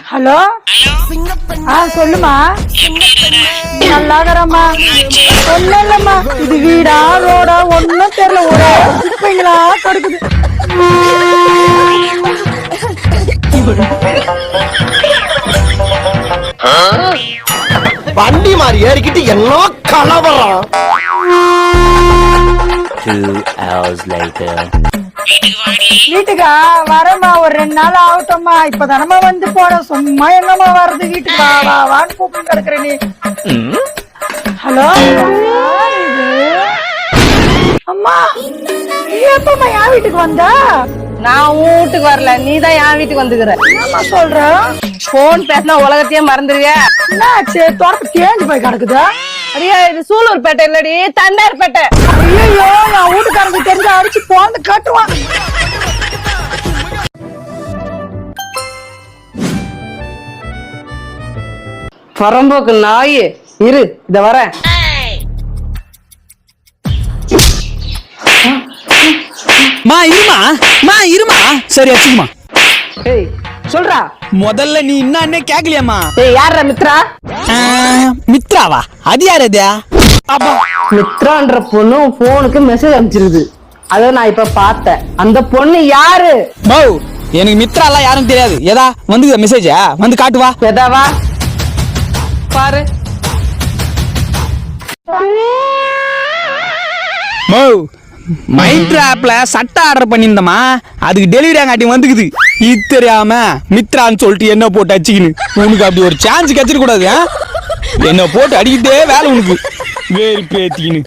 Hello சொல்லுமா. நல்லா இருக்கிறம்மா. ஒண்ணும் இல்லம்மா, இது வீடா ரோடா ஒன்னும் தெரியல, ஒரே குப்பைங்களா கிடக்குது. வண்டி மாதிரி ஏறிக்கிட்டு என்ன கலவரம். 2 hours later. வீட்டுக்கா வரமா, ஒரு 2 நாள் ஆகட்டும்மா. இப்பதானமா வந்து போன, சும்மா என்னமா வர்றது. வீட்டுக்கு வா வா வான்னு கூப்பிட்டு கிடக்குற நீ. ஹலோ அம்மா, நீ எப்பமா என் வீட்டுக்கு வந்தா? நான் உன் வீட்டுக்கு வரல, நீதான் என் வீட்டுக்கு வந்துக்கிற. என்னம்மா சொல்ற? போன் பேசினா உலகத்தையே மறந்துடுவியா? என்னாச்சு? தொடர்ந்து தேஞ்சு போய் கிடக்குதா? அடியா, இது சூலூர்பேட்டை இல்லடி, தண்டார்பேட்டை. ஐயோ, என் வீட்டுக்காரங்க தெரிஞ்சு அடிச்சு போந்து கட்டுவான். பரம்போக்கு நாய், இரு இத வரேன். இருமா சரி அச்சுக்குமா. ஏய் சொல்றா. முதல்ல நீ என்னன்னே கேக்கலையாமா? ஏய் யாரா மித்ரா? மித்ராவா? அது யாரு அது? மித்ரான்ற பொண்ணு போனுக்கு மெசேஜ் அனுப்பிச்சிருக்குது. அத நான் இப்ப பார்த்தேன். அந்த பொண்ணு யாரு? பௌ, எனக்கு மித்ரா எல்லாம் யாரும் தெரியாது. ஏதா வந்து மெசேஜா வந்து காட்டுவா. எதாவா பாரு. மௌ, மைண்ட்ரா ஆப்ல சட்டை ஆர்டர் பண்ணியிருந்தமா, அதுக்கு டெலிவரி ஆங்காட்டி வந்துக்குது. இது தெரியாம மித்ரான்னு சொல்லிட்டு என்ன போட்டு அடிச்சுக்கின்னு, உனக்கு அப்படி ஒரு சான்ஸ் கிடைச்சிட கூடாது. என்ன போட்டு அடிக்கிட்டே வேலை உனக்கு வேறு பேத்திக்கின்னு.